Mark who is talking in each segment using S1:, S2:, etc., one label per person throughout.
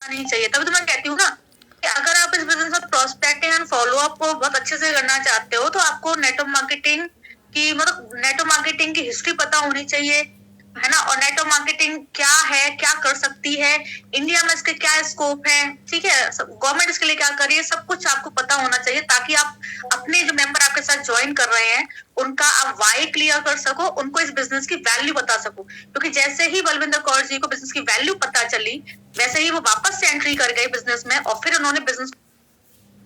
S1: नहीं चाहिए। तभी तो मैं कहती हूँ ना कि अगर आप इस बिजनेस में प्रोस्पेक्टिंग एंड फॉलो अप को बहुत अच्छे से करना चाहते हो तो आपको नेटवर्क मार्केटिंग की मतलब नेटवर्क मार्केटिंग की हिस्ट्री पता होनी चाहिए, है ना। और नेटवर्क मार्केटिंग क्या है, क्या कर सकती है, इंडिया में इसके क्या स्कोप है, ठीक है, गवर्नमेंट इसके लिए क्या कर रही है, सब कुछ आपको पता होना चाहिए ताकि आप अपने जो मेंबर आपके साथ ज्वाइन कर रहे हैं उनका आप वाई क्लियर कर सको, उनको इस बिजनेस की वैल्यू बता सको। क्योंकि जैसे ही बलविंदर कौर जी को बिजनेस की वैल्यू पता चली वैसे ही वो वापस से एंट्री कर गए बिजनेस में और फिर उन्होंने बिजनेस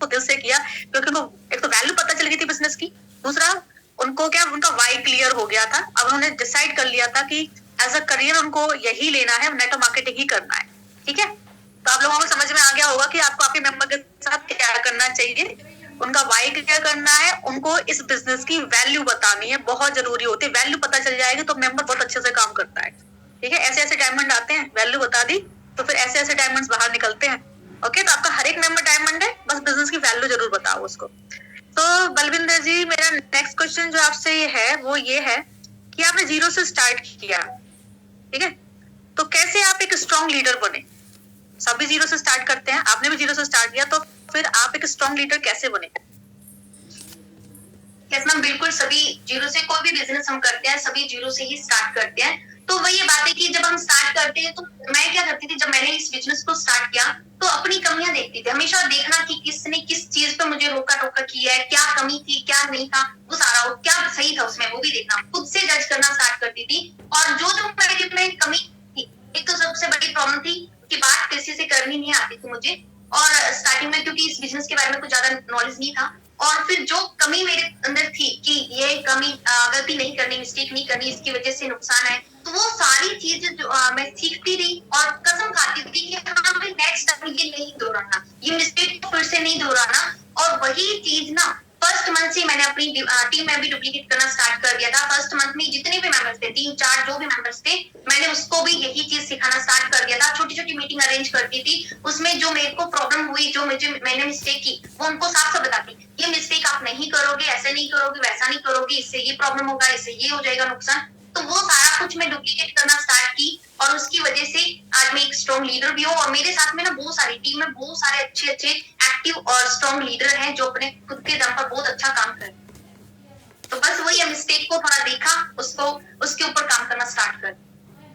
S1: को दिल से किया क्योंकि उनको एक तो वैल्यू पता चल गई थी बिजनेस की, दूसरा उनको क्या उनका वाई क्लियर हो गया था। अब उन्होंने डिसाइड कर लिया था कि एज अ करियर उनको यही लेना है, नेटवर्क मार्केटिंग ही करना है, ठीक है। तो आप लोगों को समझ में आ गया होगा कि आपको आपके मेंबर के साथ क्या करना चाहिए, उनका वाई क्लियर करना है, उनको इस बिजनेस की वैल्यू बतानी है, बहुत जरूरी होती है। वैल्यू पता चल जाएगी तो मेंबर बहुत अच्छे से काम करता है, ठीक है। ऐसे ऐसे डायमंड आते हैं, वैल्यू बता दी तो फिर ऐसे ऐसे डायमंड्स बाहर निकलते हैं। ओके, तो आपका हर एक मेंबर डायमंड है, बस बिजनेस की वैल्यू जरूर बताओ उसको। तो बलविंदर जी, मेरा नेक्स्ट क्वेश्चन जो आपसे ये है वो ये है कि आपने जीरो से स्टार्ट किया, ठीक है, तो कैसे आप एक स्ट्रॉन्ग लीडर बने? सभी जीरो से स्टार्ट करते हैं, आपने भी जीरो से स्टार्ट किया, तो फिर आप एक स्ट्रॉन्ग लीडर कैसे बने?
S2: यस मैम, बिल्कुल सभी जीरो से, कोई भी बिजनेस हम करते हैं सभी जीरो से ही स्टार्ट करते हैं। तो वही बात है कि जब हम स्टार्ट करते हैं तो मैं क्या करती थी, जब मैंने इस बिजनेस को स्टार्ट किया तो अपनी कमियां देखती थी, हमेशा देखना कि किसने किस चीज पे मुझे रोका टोका किया है, क्या कमी थी क्या नहीं था, वो सारा क्या सही था उसमें वो भी देखना, खुद से जज करना स्टार्ट करती थी। और जो जो मेरी कमी थी, एक तो सबसे बड़ी प्रॉब्लम थी कि बात किसी से करनी नहीं आती थी मुझे, और स्टार्टिंग में क्योंकि इस बिजनेस के बारे में कुछ ज्यादा नॉलेज नहीं था, और फिर जो कमी मेरे अंदर थी कि ये कमी, गलती नहीं करनी, मिस्टेक नहीं करनी, इसकी वजह से नुकसान है, तो वो सारी चीजें जो मैं सीखती रही और कसम खाती थी कि हाँ मैं नेक्स्ट टाइम ये नहीं दोहराना, ये मिस्टेक को फिर से नहीं दोहराना। और वही चीज ना फर्स्ट मंथ से मैंने अपनी टीम में भी डुप्लीकेट करना स्टार्ट कर दिया था। फर्स्ट मंथ में जितने भी मेंबर्स थे, 3-4 जो भी मेंबर्स थे, मैंने उसको भी यही चीज सिखाना स्टार्ट कर दिया था। छोटी छोटी मीटिंग अरेंज करती थी, उसमें जो मेरे को प्रॉब्लम हुई, जो मैंने मिस्टेक की, वो उनको साफ साफ बताती, ये मिस्टेक आप नहीं करोगे, ऐसे नहीं करोगे, वैसा नहीं करोगे, इससे ये प्रॉब्लम होगा, इससे ये हो जाएगा नुकसान। तो वो सारा कुछ मैं डुप्लीकेट करना स्टार्ट की और उसकी वजह से आज मैं एक स्ट्रॉन्ग लीडर भी हूँ। और मेरे साथ में ना बहुत सारी टीम में बहुत सारे अच्छे अच्छे एक्टिव और स्ट्रॉन्ग लीडर हैं जो अपने खुद के दम पर बहुत अच्छा काम कर रहे हैं। तो बस वही मिस्टेक को थोड़ा देखा, उसको उसके ऊपर काम करना स्टार्ट कर।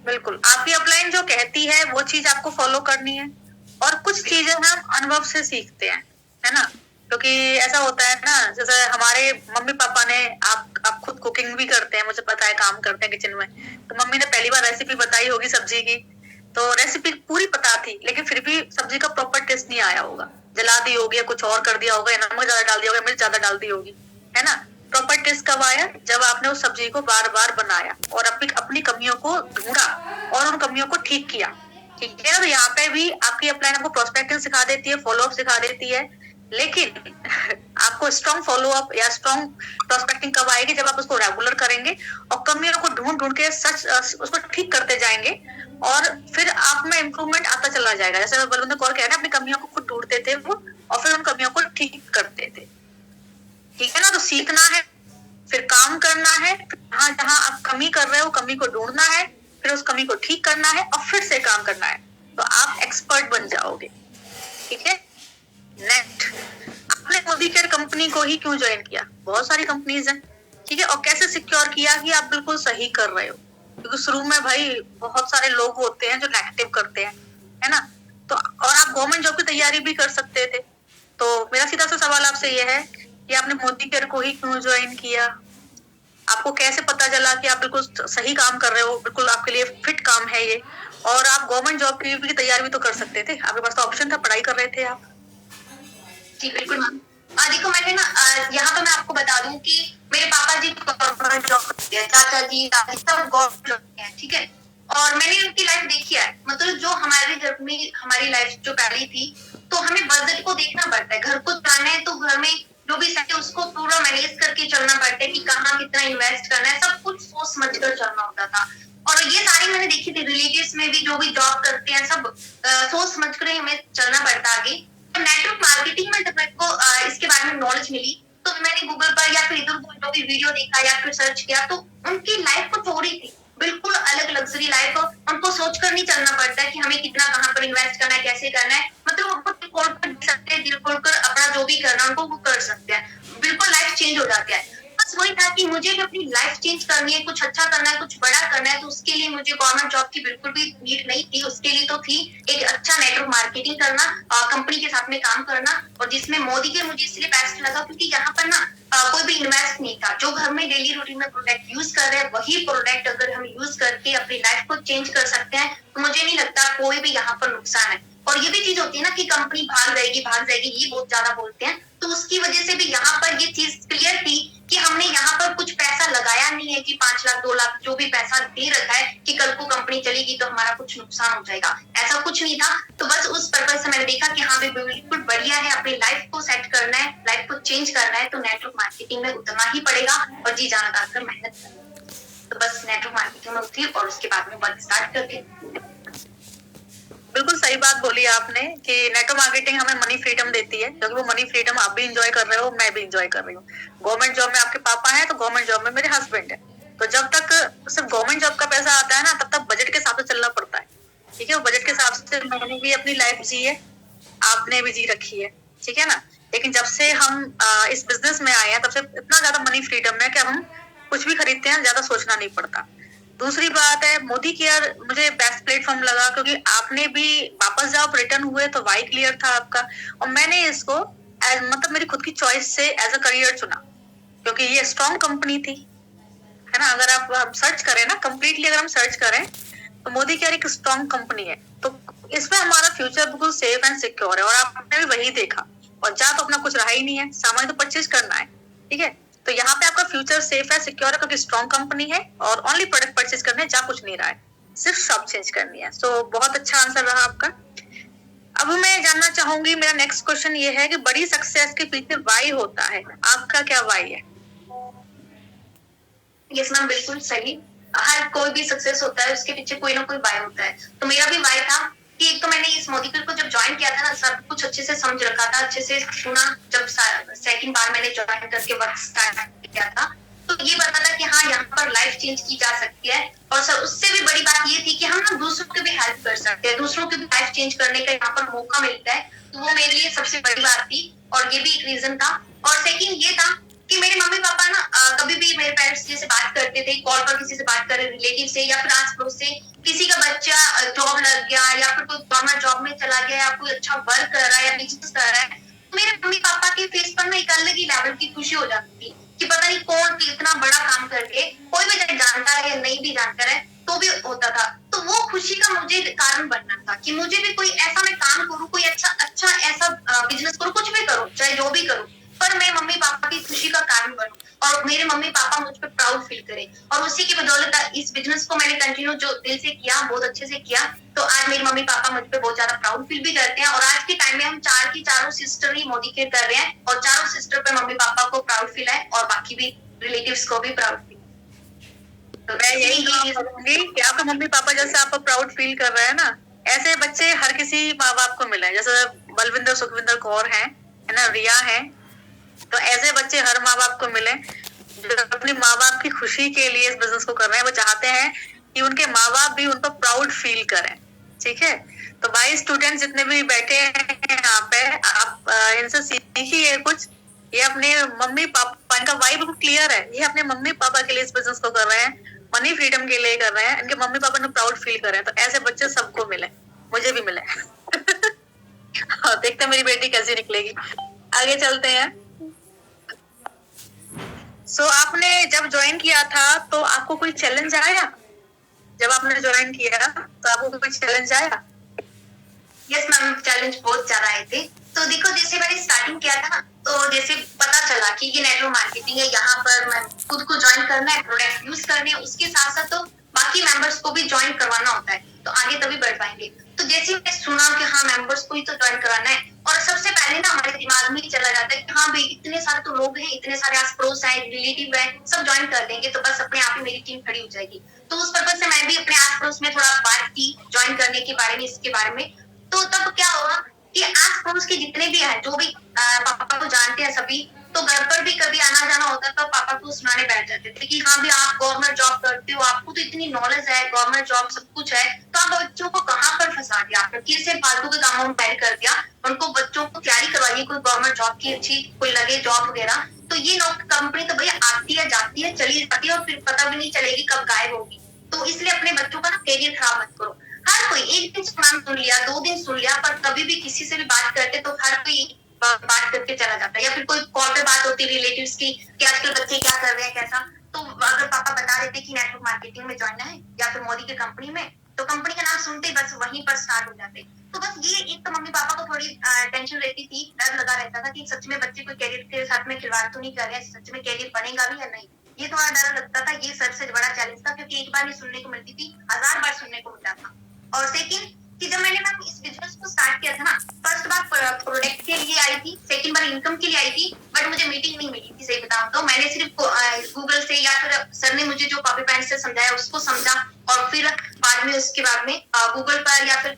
S1: बिल्कुल, आपकी अपलाइन जो कहती है वो चीज आपको फॉलो करनी है, और कुछ चीजें हम अनुभव से सीखते हैं, है ना। क्योंकि ऐसा होता है ना, जैसे हमारे मम्मी पापा ने, आप खुद कुकिंग भी करते हैं, मुझे पता है, काम करते हैं किचन में, तो मम्मी ने पहली बार रेसिपी बताई होगी सब्जी की, तो रेसिपी पूरी पता थी लेकिन फिर भी सब्जी का प्रॉपर टेस्ट नहीं आया होगा, जला दी होगी या कुछ और कर दिया होगा, या नमक ज्यादा डाल दिया होगा, मिर्च ज्यादा डाल दी होगी, है ना। प्रॉपर टेस्ट कब आया? जब आपने उस सब्जी को बार बार बनाया और अपनी अपनी कमियों को ढूंढा और उन कमियों को ठीक किया, ठीक है ना। तो यहाँ पे भी आपकी अपलाइन आपको प्रोस्पेक्टिंग सिखा देती है, फॉलो अप सिखा देती है, लेकिन आपको स्ट्रॉन्ग फॉलो अप या स्ट्रॉन्ग प्रोस्पेक्टिंग कब आएगी? जब आप उसको रेगुलर करेंगे और कमियों को ढूंढ ढूंढ के सच उसको ठीक करते जाएंगे और फिर आप में इम्प्रूवमेंट आता चला जाएगा। जैसे बलविंदर कौर कह रहे हैं, अपनी कमियों को खुद ढूंढते थे वो और फिर उन कमियों को ठीक करते थे, ठीक है ना। तो सीखना है, फिर काम करना है, जहां जहां आप कमी कर रहे हो कमी को ढूंढना है, फिर उस कमी को ठीक करना है और फिर से काम करना है, तो आप एक्सपर्ट बन जाओगे, ठीक है। नेक्स्ट, आपने मोदी केयर कंपनी को ही क्यों ज्वाइन किया? बहुत सारी कंपनीज हैं, ठीक है, और कैसे सिक्योर किया कि आप बिल्कुल सही कर रहे हो? क्योंकि शुरू में भाई बहुत सारे लोग होते हैं जो नेगेटिव करते हैं, है ना। तो और आप गवर्नमेंट जॉब की तैयारी भी कर सकते थे। तो मेरा सीधा सा सवाल आपसे ये है कि आपने मोदी केयर को ही क्यों ज्वाइन किया? आपको कैसे पता चला कि आप बिल्कुल सही काम कर रहे हो, बिल्कुल आपके लिए फिट काम है ये, और आप गवर्नमेंट जॉब की भी तैयारी भी तो कर सकते थे, आपके पास तो ऑप्शन था, पढ़ाई कर रहे थे आप।
S2: जी बिल्कुल मैम। देखो मैंने ना यहाँ पे मैं आपको बता दूं कि मेरे पापा जी गवर्नमेंट जॉब करते हैं, चाचा जी दादी सब गवर्नमेंट जॉब करते हैं, ठीक है। और मैंने उनकी लाइफ देखी है, मतलब जो हमारे घर में हमारी लाइफ जो पहली थी, तो हमें बजट को देखना पड़ता है, घर को चलाना है तो घर में जो भी है उसको पूरा मैनेज करके चलना पड़ता है कि कहाँ कितना इन्वेस्ट करना है, सब कुछ सोच समझ कर चलना होता था। और ये सारी मैंने देखी थी, रिलेटिव्स में भी जो भी जॉब करते हैं सब सोच समझ कर हमें चलना पड़ता आगे। नेटवर्क मार्केटिंग में जब मेरे को इसके बारे में नॉलेज मिली, तो मैंने गूगल पर या फिर इधर जो भी वीडियो देखा या फिर सर्च किया, तो उनकी लाइफ कुछ और ही थी, बिल्कुल अलग लग्जरी लाइफ उनको सोचकर नहीं चलना पड़ता है कि हमें कितना कहाँ पर इन्वेस्ट करना है, कैसे करना है, मतलब उनको दिल खोल कर दे सकते हैं, दिल खोल कर अपना जो भी करना है उनको वो कर सकते हैं, बिल्कुल लाइफ चेंज हो जाती है। बस वही था कि मुझे भी अपनी लाइफ चेंज करनी है, कुछ अच्छा करना है, कुछ बड़ा करना है, तो उसके लिए मुझे गवर्नमेंट जॉब की बिल्कुल भी नीड नहीं थी। उसके लिए तो थी एक अच्छा नेटवर्क मार्केटिंग करना, कंपनी के साथ में काम करना, और जिसमें मोदी के मुझे इसलिए बेस्ट लगा क्योंकि यहाँ पर ना कोई भी इन्वेस्ट नहीं था। जो घर में डेली रूटीन में प्रोडक्ट यूज कर रहे हैं वही प्रोडक्ट अगर हम यूज करके अपनी लाइफ को चेंज कर सकते हैं तो मुझे नहीं लगता कोई भी यहाँ पर नुकसान है। और ये भी चीज होती है ना कि कंपनी भाग जाएगी, ये बहुत ज्यादा बोलते हैं, तो उसकी वजह से भी यहाँ पर ये चीज क्लियर थी कि हमने यहाँ पर कुछ पैसा लगाया नहीं है कि 5 लाख 2 लाख जो भी पैसा दे रखा है कि कल को कंपनी चलेगी तो हमारा कुछ नुकसान हो जाएगा, ऐसा कुछ नहीं था। तो बस उस पर्पज से मैंने देखा कि हाँ भी बिल्कुल बढ़िया है, अपनी लाइफ को सेट करना है, लाइफ को चेंज करना है, तो नेटवर्क मार्केटिंग में उतरना ही पड़ेगा और जी जान लगाकर मेहनत करनी। तो बस नेटवर्क मार्केटिंग में उतरी और उसके बाद में वर्क स्टार्ट कर दिया।
S1: बिल्कुल सही बात बोली आपने कि नेटवर्क मार्केटिंग हमें मनी फ्रीडम देती है, क्योंकि वो मनी फ्रीडम आप भी इंजॉय कर रहे हो, मैं भी इंजॉय कर रही हूँ। गवर्नमेंट जॉब में आपके पापा है तो गवर्नमेंट जॉब में मेरे हस्बैंड है, तो जब तक सिर्फ गवर्नमेंट जॉब का पैसा आता है ना तब तक बजट के हिसाब से चलना पड़ता है। ठीक है, बजट के हिसाब से मैंने भी अपनी लाइफ जी है, आपने भी जी रखी है, ठीक है ना। लेकिन जब से हम इस बिजनेस में आए हैं तब से इतना ज्यादा मनी फ्रीडम है कि अब हम कुछ भी खरीदते हैं ज्यादा सोचना नहीं पड़ता। दूसरी बात है, मोदी केयर मुझे बेस्ट प्लेटफॉर्म लगा, क्योंकि आपने भी वापस जब रिटर्न हुए तो वाई क्लियर था आपका, और मैंने इसको मतलब मेरी खुद की चॉइस से एज अ करियर चुना, क्योंकि ये स्ट्रॉन्ग कंपनी थी, है ना। अगर आप सर्च करें ना, कंप्लीटली अगर हम सर्च करें तो मोदी केयर एक स्ट्रॉन्ग कंपनी है, तो इसमें हमारा फ्यूचर बिल्कुल सेफ एंड सिक्योर है। और आपने भी वही देखा, और जहाँ तो अपना कुछ रहा ही नहीं है, सामान तो परचेज करना है, ठीक है। तो यहाँ पे आपका फ्यूचर सेफ है, सिक्योर है, क्योंकि स्ट्रॉन्ग कंपनी है और ओनली प्रोडक्ट परचेज करने जहाँ कुछ नहीं रहा है, सिर्फ शॉप चेंज करनी है। सो बहुत अच्छा आंसर रहा आपका। अब मैं जानना चाहूंगी, मेरा नेक्स्ट क्वेश्चन ये है कि बड़ी सक्सेस के पीछे वाई होता है, आपका क्या वाई है?
S2: यस मैम, बिल्कुल सही। हर कोई भी सक्सेस होता है उसके पीछे कोई ना कोई वाई होता है। तो मेरा भी वाई था कि एक तो मैंने इस मोदी को जब ज्वाइन किया था ना, सब कुछ अच्छे से समझ रखा था, अच्छे से सुना। जब सेकंड बार मैंने ज्वाइन करके वर्क स्टार्ट किया था तो ये पता था कि हाँ यहाँ पर लाइफ चेंज की जा सकती है। और सर उससे भी बड़ी बात ये थी कि हम ना दूसरों की भी हेल्प कर सकते हैं, दूसरों की भी लाइफ चेंज करने का यहाँ पर मौका मिलता है। तो वो मेरे लिए सबसे बड़ी बात थी और ये भी एक रीजन था। और सेकंड ये था कि मेरे मम्मी पापा ना कभी भी मेरे पेरेंट्स जैसे बात करते थे, कॉल पर किसी से बात कर रहे, रिलेटिव से या फिर आस पड़ोस से, किसी का बच्चा जॉब लग गया या फिर कोई गवर्नमेंट जॉब में चला गया या कोई अच्छा वर्क कर रहा है या बिजनेस कर रहा है, तो मेरे मम्मी पापा के फेस पर ना एक अलग ही लेवल की खुशी हो जाती थी कि पता नहीं कौन इतना बड़ा काम करके, कोई भी चाहे जानता है या नहीं भी जानता है तो भी होता था। तो वो खुशी का मुझे कारण बनना था कि मुझे भी कोई ऐसा मैं काम करूँ, कोई अच्छा ऐसा बिजनेस करूँ, कुछ भी करूँ, चाहे जो भी करूँ, पर मैं मम्मी पापा की खुशी का कारण बनूं और मेरे मम्मी पापा मुझ पर प्राउड फील करें। और उसी की बदौलत इस बिजनेस को मैंने कंटिन्यू जो दिल से किया, बहुत अच्छे से किया, तो आज मेरी मम्मी पापा मुझ पर बहुत ज्यादा प्राउड फील भी करते हैं। और आज के टाइम में हम चार की चारों सिस्टर ही मोदी केयर कर रहे हैं और चारों सिस्टर पे मम्मी पापा को प्राउड फील है और बाकी भी रिलेटिव्स को भी प्राउड फील।
S1: तो मैं यही कहूंगी कि आपके मम्मी पापा जैसे आप प्राउड फील कर रहे हैं ना, ऐसे बच्चे हर किसी माँ बाप को मिले। जैसे बलविंदर सुखविंदर कौर है ना, रिया है, तो ऐसे बच्चे हर माँ बाप को मिले जो अपनी माँ बाप की खुशी के लिए इस बिजनेस को कर रहे हैं। वो चाहते हैं कि उनके माँ बाप भी उन पर प्राउड फील करें, ठीक है। तो भाई स्टूडेंट जितने भी बैठे हैं यहाँ पे, आप इनसे सीखिए कुछ। ये अपने मम्मी पापा, इनका वाई बिल्कुल क्लियर है, ये अपने मम्मी पापा के लिए इस बिजनेस को कर रहे हैं, मनी फ्रीडम के लिए कर रहे हैं, इनके मम्मी पापा ने प्राउड फील कर रहे हैं। तो ऐसे बच्चे सबको मिले, मुझे भी मिले। देखते हैं मेरी बेटी कैसी निकलेगी। आगे चलते हैं। सो आपने जब ज्वाइन किया था तो आपको कोई चैलेंज आया? जब आपने ज्वाइन किया तो आपको कोई चैलेंज आया?
S2: यस मैम, चैलेंज बहुत ज्यादा आए थे। तो देखो जैसे मैंने स्टार्टिंग किया था तो जैसे पता चला कि ये नेटवर्क मार्केटिंग है, यहाँ पर मैं खुद को ज्वाइन करना है, प्रोडक्ट यूज करने हैं, उसके साथ साथ तो बाकी मेंबर्स को भी ज्वाइन करवाना होता है, तो आगे तभी बढ़ पाएंगे। तो जैसे मैंने सुना कि हाँ मेंबर्स को ही तो ज्वाइन कराना है, और सबसे पहले ना हमारे दिमाग में चला जाता है कि हाँ भाई इतने सारे तो लोग हैं, इतने सारे आस पड़ोस है, रिलेटिव है, सब ज्वाइन कर देंगे तो बस अपने आप ही मेरी टीम खड़ी हो जाएगी। तो उस पर्पज से मैं भी अपने आस पड़ोस में थोड़ा बात की ज्वाइन करने के बारे में, इसके बारे में। तो तब क्या हुआ कि आस पड़ोस के जितने भी हैं, जो भी पापा को जानते हैं सभी, तो तो घर पर भी कभी आना जाना होता तो पापा को सुनाने बैठ जाते थे कि हाँ भी आप गवर्नमेंट जॉब करते हो, आपको तो इतनी नॉलेज है, गवर्नमेंट जॉब सब कुछ है, तो आप बच्चों को कहाँ पर फंसा दिया, आपने कैसे फालतू के कामों में पैर कर दिया, उनको बच्चों को तैयारी करवाइए कोई गवर्नमेंट जॉब की अच्छी, कोई लगे जॉब वगैरह। तो ये कंपनी तो भैया आती है जाती है चली जाती है और फिर पता भी नहीं चलेगी कब गायब होगी। तो इसलिए अपने बच्चों का ना करियर खराब मत करो। हर कोई एक दिन नाम सुन लिया, 2 दिन सुन लिया, पर कभी भी किसी से भी बात करते तो हर कोई बात करके चला जाता है, या फिर कोई कॉल पे बात होती रिलेटिव्स की कि आजकल बच्चे क्या कर रहे हैं कैसा, तो अगर पापा बता देते कि नेटवर्क मार्केटिंग में ज्वाइन है या फिर मोदी की कंपनी में, तो कंपनी का नाम सुनते ही बस वहीं पर स्टार्ट हो जाते। तो बस ये एक तो मम्मी पापा को थोड़ी टेंशन रहती थी, डर लगा रहता था कि सच में बच्चे कोई कैरियर के साथ में खिलवाड़ तो नहीं कर रहे हैं, सच में कैरियर बनेगा भी या नहीं, ये थोड़ा डर लगता था। ये सबसे बड़ा चैलेंज था, क्योंकि एक बार नहीं सुनने को मिलती थी, 1000 बार सुनने को मिलता था। और सेकंड कि जब मैंने मैम इस बिजनेस को स्टार्ट किया था ना, फर्स्ट बार प्रोडक्ट के लिए आई थी, सेकंड बार इनकम के लिए आई थी, बट मुझे मीटिंग नहीं मिली थी सही बताऊं तो। मैंने सिर्फ गूगल से या फिर सर ने मुझे जो कॉपी पेंट से समझाया उसको समझा, और फिर बाद में उसके बाद में गूगल पर या फिर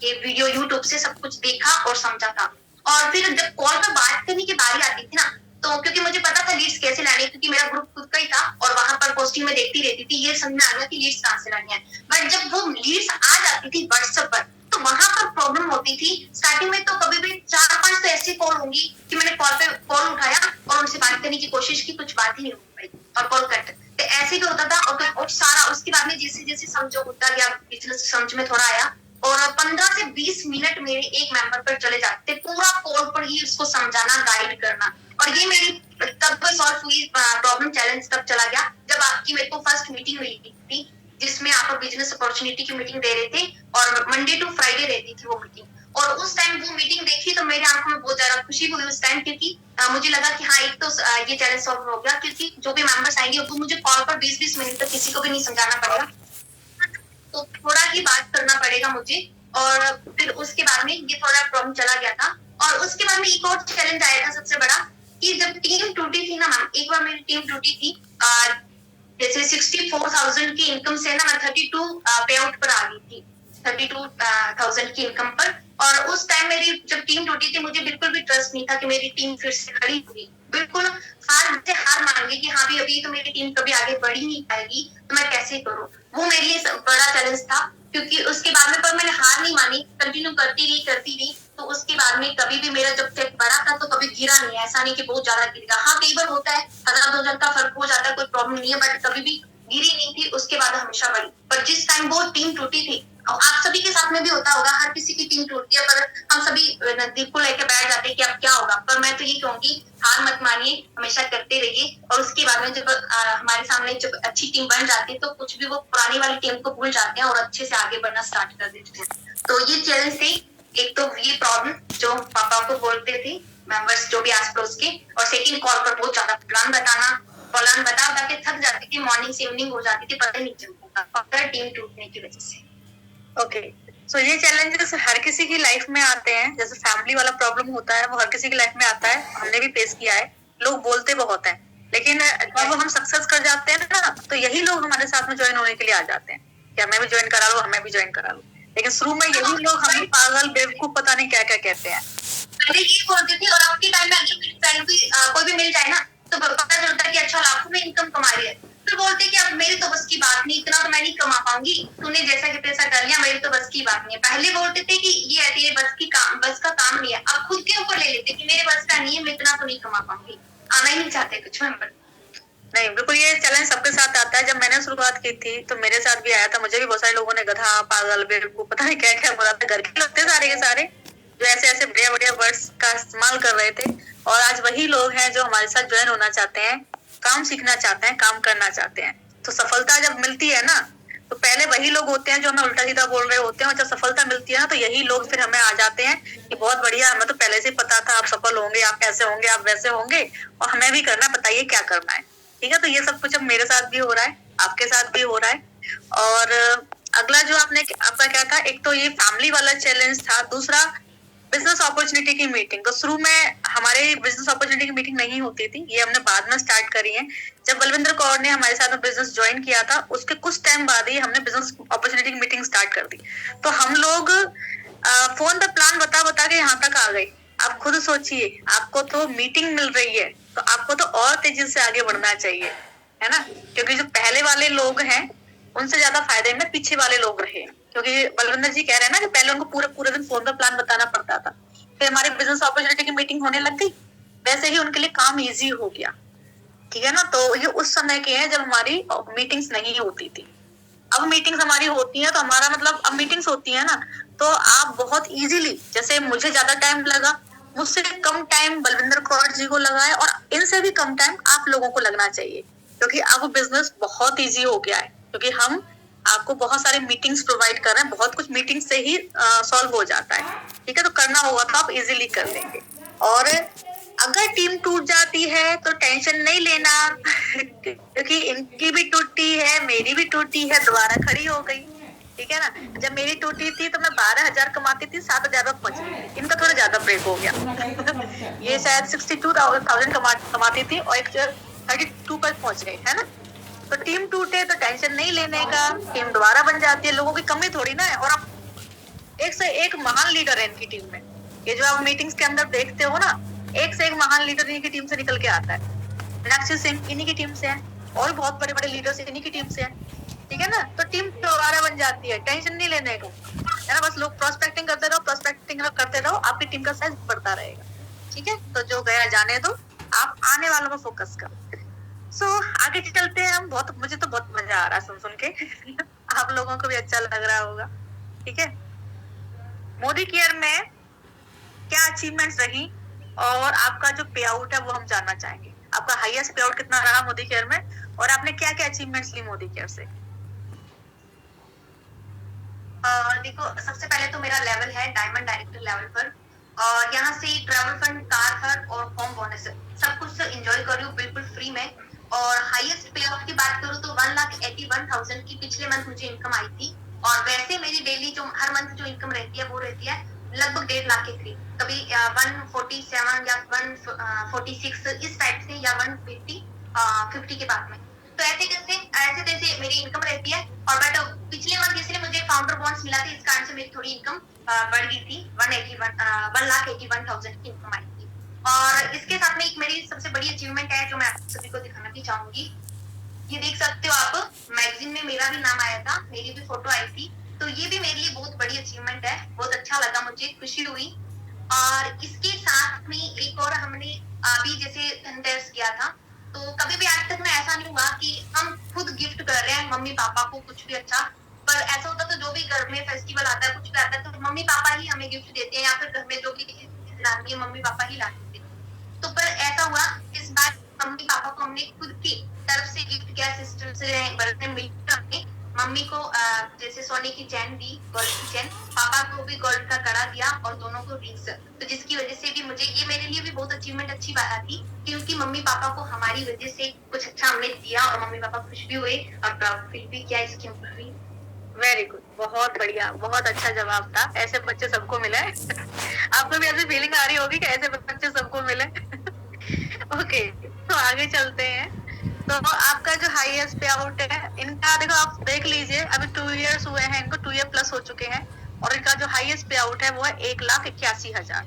S2: ये वीडियो यूट्यूब से सब कुछ देखा और समझा था। और फिर जब कॉल पर बात करने की बारी आती थी ना, तो क्योंकि मुझे पता था लीड्स कैसे लानी है, क्योंकि मेरा ग्रुप खुद का ही था और वहां पर पोस्टिंग में देखती रहती थी, ये समझ में आ गया कि लीड्स कहाँ से लानी है। बट जब वो लीड्स आ जाती थी व्हाट्सएप पर, तो वहां पर प्रॉब्लम होती थी। स्टार्टिंग में तो कभी भी 4-5 तो ऐसी कॉल होंगी कि मैंने कॉल उठाया और उनसे बात करने की कोशिश की, कुछ बात ही नहीं हो पाई और कॉल कट। तो ऐसे भी होता था। और सारा उसके बाद में जैसे जैसे समझो होता गया, बिजनेस समझ में थोड़ा आया, और 15 से 20 मिनट मेरे एक मेंबर पर चले जाते, पूरा कॉल पर ही उसको समझाना, गाइड करना। और ये मेरी तब सॉल्व हुई प्रॉब्लम, चैलेंज तब चला गया जब आपकी मेरे को फर्स्ट मीटिंग मिली थी, जिसमें आप बिजनेस अपॉर्चुनिटी की मीटिंग दे रहे थे, और मंडे टू फ्राइडे रहती थी वो मीटिंग। और उस टाइम वो मीटिंग देखी तो मेरी आंखों में बहुत ज्यादा खुशी हुई उस टाइम, क्योंकि मुझे लगा कि हाँ एक तो ये चैलेंज सॉल्व हो गया, क्योंकि जो भी मेंबर्स आएंगे वो मुझे कॉल पर 20-20 मिनट तक किसी को भी नहीं समझाना पड़ेगा, तो थोड़ा ही बात करना पड़ेगा मुझे। और फिर उसके बाद में ये थोड़ा प्रॉब्लम चला गया था। और उसके बाद में एक और चैलेंज आया था सबसे बड़ा, कि जब टीम टूटी थी ना मैम, एक बार मेरी टीम टूटी थी, जैसे 64,000 की इनकम से ना मैं 32 पे आउट पर आ गई थी, 32,000 की इनकम पर। और उस टाइम मेरी जब टीम टूटी थी, मुझे बिल्कुल भी ट्रस्ट नहीं था कि मेरी टीम फिर से खड़ी होगी, बिल्कुल हार मान गई कि हाँ भी अभी तो मेरी टीम कभी आगे बढ़ ही नहीं पाएगी, तो मैं कैसे करूँ। वो मेरे लिए बड़ा चैलेंज था, क्योंकि उसके बाद में पर मैंने हार नहीं मानी, कंटिन्यू करती रही। तो उसके बाद में कभी भी मेरा जब चेक बढ़ा था तो कभी गिरा नहीं, ऐसा नहीं कि बहुत ज्यादा गिरेगा। हाँ कई बार होता है, 1000-2000 का फर्क हो जाता है, कोई प्रॉब्लम नहीं है, बट कभी भी गिरी नहीं थी। उसके बाद हमेशा बढ़ी। पर जिस टाइम वो टीम टूटी थी, और आप सभी के साथ में भी होता होगा, हर किसी की टीम टूटती है, पर हम सभी दिल को लेकर बैठ जाते हैं कि अब क्या होगा। पर मैं तो ये कहूंगी, हार मत मानिए, हमेशा करते रहिए। और उसके बाद में जब हमारे सामने जब अच्छी टीम बन जाती है, तो कुछ भी वो पुरानी वाली टीम को भूल जाते हैं और अच्छे से आगे बढ़ना स्टार्ट कर देते हैं। तो ये चैलेंज थी, एक तो ये प्रॉब्लम जो पापा को बोलते थे मेंबर्स जो भी आस पड़ोस के, और सेकंड कॉल पर बहुत ज्यादा प्लान बता के थक जाती थी, मॉर्निंग से इवनिंग हो जाती थी, पता नहीं चलता था टीम टूटने की वजह से।
S1: ओके, सो ये चैलेंजेस हर किसी की लाइफ में आते हैं। जैसे फैमिली वाला प्रॉब्लम होता है, वो हर किसी की लाइफ में आता है, हमने भी फेस किया है। लोग बोलते बहुत हैं, लेकिन जब हम सक्सेस कर जाते हैं ना, तो यही लोग हमारे साथ में ज्वाइन होने के लिए आ जाते हैं कि हमें भी ज्वाइन करा लो, हमें भी ज्वाइन करा लो। लेकिन शुरू में यही लोग हमें पागल, बेवकूफ, पता नहीं क्या क्या कहते हैं।
S2: पहले ये बोलती थी, और अब के टाइम में अगर फ्रेंड भी कोई भी मिल जाए ना, तो पता चलता है कि अच्छा लाखों में इनकम कमा रही है, फिर बोलते कि अब मेरी तो बस की बात नहीं, इतना तो मैं नहीं कमा पाऊंगी, तूने जैसा कि पैसा कर लिया, मेरी तो बस की बात नहीं है। पहले बोलते थे कि ये तेरे बस का काम नहीं है, अब खुद के ऊपर ले लेते कि मेरे बस का नहीं है, मैं इतना तो नहीं कमा पाऊंगी, आना ही नहीं चाहते कुछ मेंबर।
S1: नहीं, बिल्कुल ये चैलेंज सबके साथ आता है। जब मैंने शुरुआत की थी तो मेरे साथ भी आया था, मुझे भी बहुत सारे लोगों ने गधा, पागल, बेवकूफ, पता नहीं क्या क्या बोला था। घर के लोग थे सारे के सारे, जो ऐसे ऐसे बढ़िया बढ़िया वर्ड्स का इस्तेमाल कर रहे थे। और आज वही लोग हैं जो हमारे साथ ज्वाइन होना चाहते हैं, काम सीखना चाहते हैं, काम करना चाहते हैं। तो सफलता जब मिलती है ना, तो पहले वही लोग होते हैं जो हमें उल्टा सीधा बोल रहे होते हैं, और जब सफलता मिलती है ना, तो यही लोग फिर हमें आ जाते हैं कि बहुत बढ़िया, हमें तो पहले से पता था आप सफल होंगे, आप ऐसे होंगे, आप वैसे होंगे, और हमें भी करना, बताइए क्या करना है। ठीक है, तो ये सब कुछ अब मेरे साथ भी हो रहा है, आपके साथ भी हो रहा है। और अगला जो आपका क्या था, एक तो ये फैमिली वाला चैलेंज था, दूसरा बिजनेस अपॉर्चुनिटी की मीटिंग। तो शुरू में हमारे बिजनेस अपॉर्चुनिटी की मीटिंग नहीं होती थी, ये हमने बाद में स्टार्ट करी है। जब बलविंदर कौर ने हमारे साथ में बिजनेस ज्वाइन किया था, उसके कुछ टाइम बाद ही हमने बिजनेस अपॉर्चुनिटी की मीटिंग स्टार्ट कर दी। तो हम लोग फोन पे प्लान बता के यहाँ तक आ गए आप खुद सोचिए, आपको तो मीटिंग मिल रही है तो आपको तो और तेजी से आगे बढ़ना चाहिए, है ना? क्योंकि जो पहले वाले लोग हैं उनसे ज्यादा फायदे में पीछे वाले लोग रहे, क्योंकि बलविंदर जी कह रहे हैं ना कि पहले उनको पूरा पूरा दिन फोन पर प्लान बताना पड़ता था, फिर हमारी बिजनेस अपॉर्चुनिटी की मीटिंग होने लग गई, वैसे ही उनके लिए काम इजी हो गया। ठीक है ना? तो ये उस समय के हैं जब हमारी मीटिंग्स नहीं होती थी। अब मीटिंग्स हमारी होती है तो हमारा मतलब अब मीटिंग्स होती है ना, तो आप बहुत इजीली, जैसे मुझे ज्यादा टाइम लगा, मुझसे कम टाइम बलविंदर कौर जी को लगा है, और इनसे भी कम टाइम आप लोगों को लगना चाहिए, क्योंकि अब बिजनेस बहुत इजी हो गया है, क्योंकि हम आपको बहुत सारे मीटिंग्स प्रोवाइड कर रहे हैं, बहुत कुछ मीटिंग से ही सॉल्व हो जाता है। ठीक है? तो करना होगा तो आप इजीली कर लेंगे। और अगर टीम टूट जाती है तो टेंशन नहीं लेना क्योंकि इनकी भी टूटी है, मेरी भी टूटी है, दोबारा खड़ी हो गई। ठीक है ना? जब मेरी टूटी थी तो मैं 12,000 कमाती थी, 7,000 पर पहुंच गई। इनका थोड़ा ज्यादा ब्रेक हो गया ये शायद 62,000 कमाती थी और एक 32 पर पहुंच गई, है ना? तो टीम टूटे तो टेंशन नहीं लेने का, टीम दोबारा बन जाती है, लोगों की कमी थोड़ी ना है। और आप एक से एक महान लीडर है इनकी टीम में, ये जो आप मीटिंग्स के अंदर देखते हो ना, एक से एक महान लीडर इनकी टीम से निकल के आता है। मीनाक्षी सिंह इन्हीं की टीम से है, और बहुत बड़े बड़े लीडर्स इन्हीं की टीम से है। ठीक है ना? तो टीम दोबारा बन जाती है, टेंशन नहीं लेने को, है ना? बस लोग प्रोस्पेक्टिंग करते रहो, प्रोस्पेक्टिंग करते रहो, आपकी टीम का साइज बढ़ता रहेगा। ठीक है? तो जो गया जाने दो, आप आने वालों पर फोकस करो। सो आगे चलते हैं हम। बहुत मुझे तो बहुत मजा आ रहा है सुन के आप लोगों को भी अच्छा लग रहा होगा। ठीक है? मोदी केयर में क्या अचीवमेंट्स रही और आपका जो पे आउट है वो हम जानना चाहेंगे। आपका हाईएस्ट पे आउट कितना रहा मोदी केयर में, और आपने क्या क्या अचीवमेंट्स ली मोदी केयर से?
S2: देखो, सबसे पहले तो मेरा लेवल है डायमंड डायरेक्टर लेवल पर, और यहाँ से ट्रैवल फंड, कार फंड और होम बोनस सब कुछ एंजॉय कर रही हूँ बिल्कुल फ्री में। और हाईएस्ट पे आउट की बात करूँ तो 1,81,000 की पिछले मंथ मुझे इनकम आई थी। और वैसे मेरी डेली जो हर मंथ जो इनकम रहती है वो रहती है लगभग 1.5 लाख के करीब, कभी 147 या 146 इस टाइप से, या 150 50 के बाद में। तो ऐसे तैसे मेरी इनकम रहती है। और बट पिछले मंथ इसलिए मुझे फाउंडर बॉन्ड्स मिला था, इस कारण से मेरी थोड़ी इनकम बढ़ गई थी, 1,81,000 की इनकम आई थी। और इसके साथ में एक मेरी सबसे बड़ी अचीवमेंट है जो मैं आप सभी को दिखाना भी चाहूंगी। ये देख सकते हो आप, मैगजीन में मेरा भी नाम आया था, मेरी भी फोटो आई थी। तो ये भी मेरे लिए बहुत बड़ी अचीवमेंट है, बहुत अच्छा लगा, मुझे खुशी हुई। और इसके साथ में एक और हमने अभी जैसे धनतेरस किया था, तो कभी भी आज तक में ऐसा नहीं हुआ कि हम खुद गिफ्ट कर रहे हैं मम्मी पापा को कुछ भी अच्छा। पर ऐसा होता तो जो भी घर में फेस्टिवल आता है, कुछ भी आता है, तो मम्मी पापा ही हमें गिफ्ट देते हैं, या फिर घर में जो भी चीज लाती है मम्मी पापा ही लाते हैं। तो पर ऐसा हुआ इस बार मम्मी पापा को हमने खुद की तरफ से गिफ्ट किया, सिस्टर से बर्थडे मिलकर हमने मम्मी को जैसे सोने की चैन दी, गोल्ड की चैन, पापा को भी गोल्ड का कड़ा दिया, और दोनों को रिंग्स। तो जिसकी वजह से भी मुझे ये मेरे लिए भी बहुत अचीवमेंट अच्छी बात थी, क्योंकि मम्मी पापा को हमारी वजह से कुछ अच्छा हमने दिया, और मम्मी पापा खुश भी हुए और प्राउड फील भी किया इसके ऊपर भी।
S1: वेरी गुड, बहुत बढ़िया, बहुत अच्छा जवाब था। ऐसे बच्चे सबको मिले आपको भी ऐसी फीलिंग आ रही होगी कि ऐसे बच्चे सबको मिले ओके, तो आगे चलते हैं। तो आपका जो हाईएस्ट पे आउट है इनका, देखो आप देख लीजिए, अभी 2 इयर्स हुए हैं इनको, 2 ईयर प्लस हो चुके हैं, और इनका जो हाईएस्ट पे आउट है वो है 1,81,000।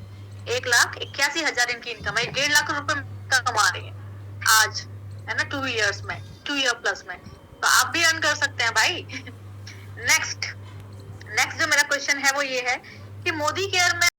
S1: 1,81,000 इनकी इनकम है, 1.5 लाख रुपए कमा रही है आज, है ना? 2 इयर्स में, 2 ईयर प्लस में, तो आप भी अर्न कर सकते हैं भाई नेक्स्ट जो मेरा क्वेश्चन है वो ये है कि मोदी केयर में